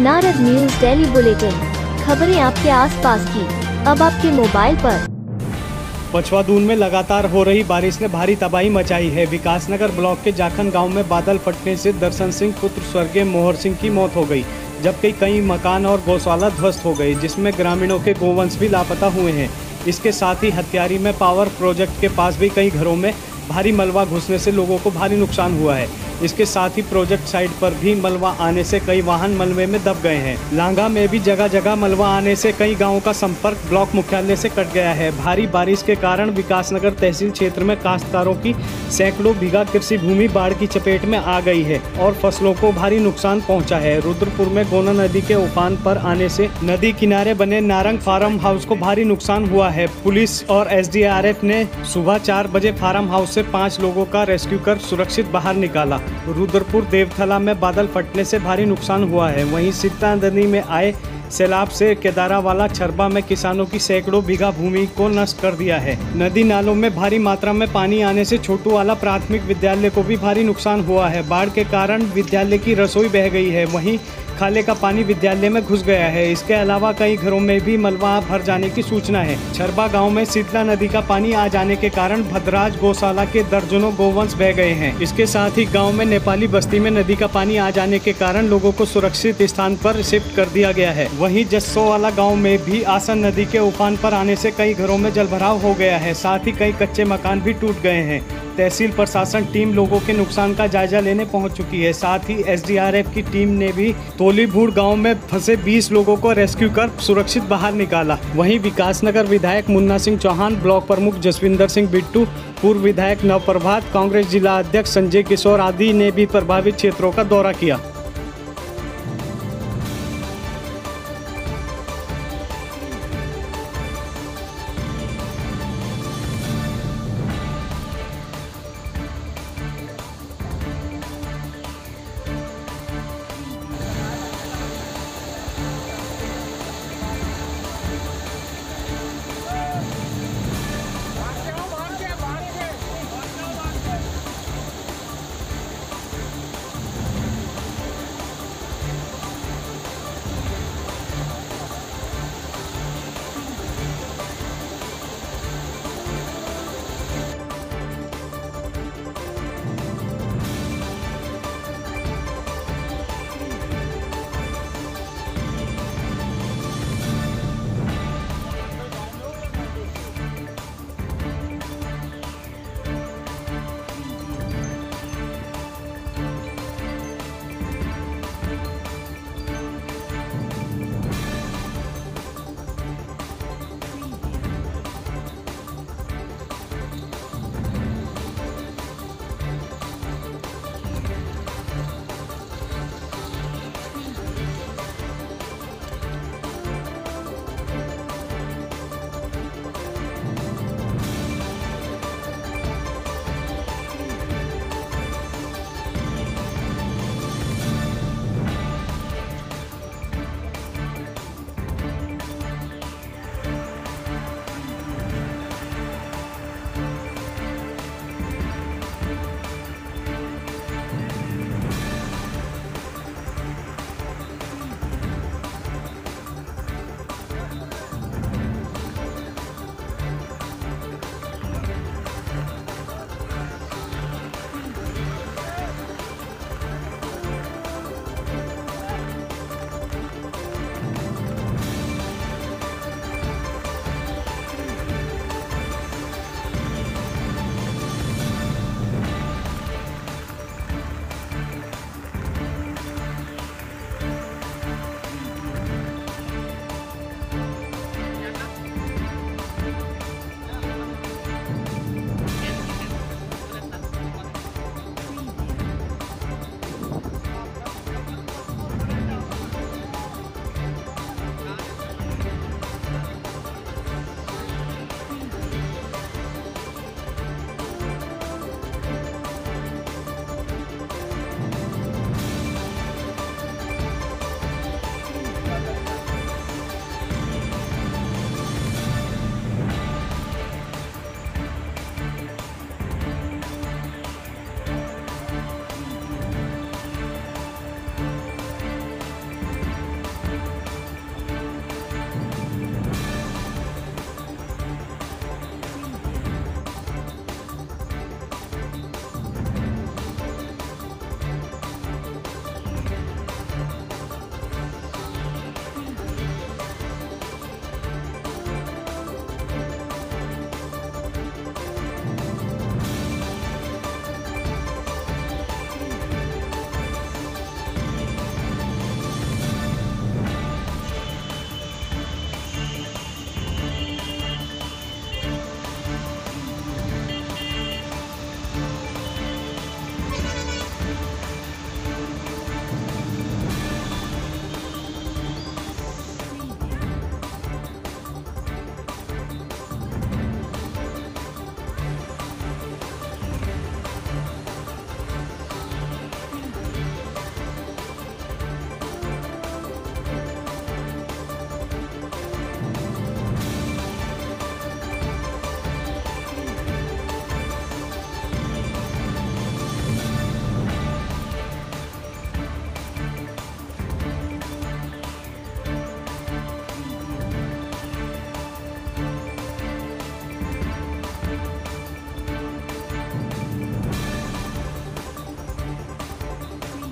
Narad news daily bulletin, खबरें आपके आसपास की, अब आपके मोबाइल पर। पछवादून में लगातार हो रही बारिश ने भारी तबाही मचाई है। विकासनगर ब्लॉक के जाखन गांव में बादल फटने से दर्शन सिंह पुत्र स्वर्गीय मोहर सिंह की मौत हो गई, जबकि कई मकान और गौशाला ध्वस्त हो गए, जिसमें ग्रामीणों के गोवंश भी लापता हुए हैं। इसके साथ ही हत्यारी में पावर प्रोजेक्ट के पास भी कई घरों में भारी मलबा घुसने से लोगों को भारी नुकसान हुआ है। इसके साथ ही प्रोजेक्ट साइट पर भी मलबा आने से कई वाहन मलबे में दब गए हैं। लांगा में भी जगह जगह मलबा आने से कई गांवों का संपर्क ब्लॉक मुख्यालय से कट गया है। भारी बारिश के कारण विकासनगर तहसील क्षेत्र में काश्तकारों की सैकड़ों बीघा कृषि भूमि बाढ़ की चपेट में आ गई है और फसलों को भारी नुकसान पहुंचा है। रुद्रपुर में गोना नदी के उफान पर आने से नदी किनारे बने नारंग फार्म हाउस को भारी नुकसान हुआ है। पुलिस और SDRF ने सुबह 4 बजे फार्म हाउस से 5 लोगों का रेस्क्यू कर सुरक्षित बाहर निकाला। रुद्रपुर देवथला में बादल फटने से भारी नुकसान हुआ है। वहीं सीता नदी में आए सैलाब से केदारावाला छरबा में किसानों की सैकड़ों बीघा भूमि को नष्ट कर दिया है। नदी नालों में भारी मात्रा में पानी आने से छोटूवाला प्राथमिक विद्यालय को भी भारी नुकसान हुआ है। बाढ़ के कारण विद्यालय की रसोई बह गई है, वहीं खाले का पानी विद्यालय में घुस गया है। इसके अलावा कई घरों में भी मलबा भर जाने की सूचना है। छरबा गांव में शीतला नदी का पानी आ जाने के कारण भद्राज गौशाला के दर्जनों गोवंश बह गए हैं। इसके साथ ही गांव में नेपाली बस्ती में नदी का पानी आ जाने के कारण लोगों को सुरक्षित स्थान पर शिफ्ट कर दिया गया है। वहीं जस्सोवाला गाँव में भी आसन नदी के उफान पर आने से कई घरों में जलभराव हो गया है। साथ ही कई कच्चे मकान भी टूट गए हैं। तहसील प्रशासन टीम लोगों के नुकसान का जायजा लेने पहुंच चुकी है। साथ ही SDRF की टीम ने भी तोलीभूड़ गांव में फंसे 20 लोगों को रेस्क्यू कर सुरक्षित बाहर निकाला। वहीं विकासनगर विधायक मुन्ना सिंह चौहान, ब्लॉक प्रमुख जसविंदर सिंह बिट्टू, पूर्व विधायक नवप्रभात, कांग्रेस जिला अध्यक्ष संजय किशोर आदि ने भी प्रभावित क्षेत्रों का दौरा किया।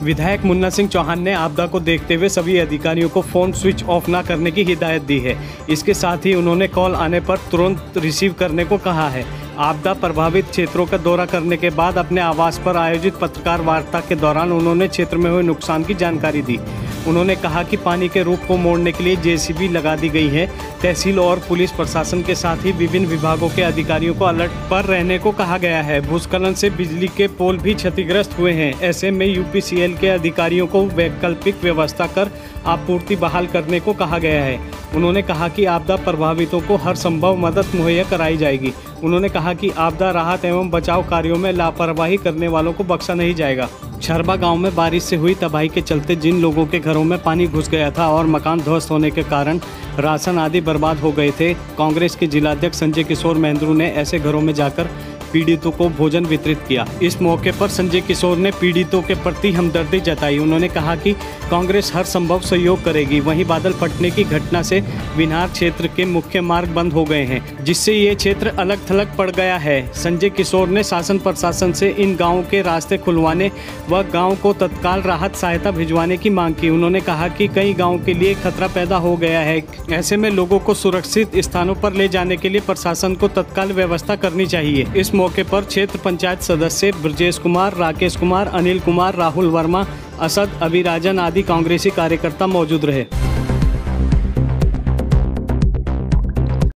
विधायक मुन्ना सिंह चौहान ने आपदा को देखते हुए सभी अधिकारियों को फोन स्विच ऑफ न करने की हिदायत दी है। इसके साथ ही उन्होंने कॉल आने पर तुरंत रिसीव करने को कहा है। आपदा प्रभावित क्षेत्रों का दौरा करने के बाद अपने आवास पर आयोजित पत्रकार वार्ता के दौरान उन्होंने क्षेत्र में हुए नुकसान की जानकारी दी। उन्होंने कहा कि पानी के रूप को मोड़ने के लिए जेसीबी लगा दी गई है। तहसील और पुलिस प्रशासन के साथ ही विभिन्न विभागों के अधिकारियों को अलर्ट पर रहने को कहा गया है। भूस्खलन से बिजली के पोल भी क्षतिग्रस्त हुए हैं। ऐसे में यूपीसीएल के अधिकारियों को वैकल्पिक व्यवस्था कर आपूर्ति बहाल करने को कहा गया है। उन्होंने कहा कि आपदा प्रभावितों को हर संभव मदद मुहैया कराई जाएगी। उन्होंने कहा कि आपदा राहत एवं बचाव कार्यों में लापरवाही करने वालों को बख्शा नहीं जाएगा। छरबा गांव में बारिश से हुई तबाही के चलते जिन लोगों के घरों में पानी घुस गया था और मकान ध्वस्त होने के कारण राशन आदि बर्बाद हो गए थे, कांग्रेस के जिलाध्यक्ष संजय किशोर महेंद्रू ने ऐसे घरों में जाकर पीड़ितों को भोजन वितरित किया। इस मौके पर संजय किशोर ने पीड़ितों के प्रति हमदर्दी जताई। उन्होंने कहा कि कांग्रेस हर संभव सहयोग करेगी। वहीं बादल फटने की घटना से विनार क्षेत्र के मुख्य मार्ग बंद हो गए हैं, जिससे ये क्षेत्र अलग थलग पड़ गया है। संजय किशोर ने शासन प्रशासन से इन गाँवों के रास्ते खुलवाने व गाँव को तत्काल राहत सहायता भिजवाने की मांग की। उन्होंने कहा कि कई गाँव के लिए खतरा पैदा हो गया है। ऐसे में लोगों को सुरक्षित स्थानों पर ले जाने के लिए प्रशासन को तत्काल व्यवस्था करनी चाहिए। इस मौके पर क्षेत्र पंचायत सदस्य ब्रजेश कुमार, राकेश कुमार, अनिल कुमार, राहुल वर्मा, असद, अभिराजन आदि कांग्रेसी कार्यकर्ता मौजूद रहे।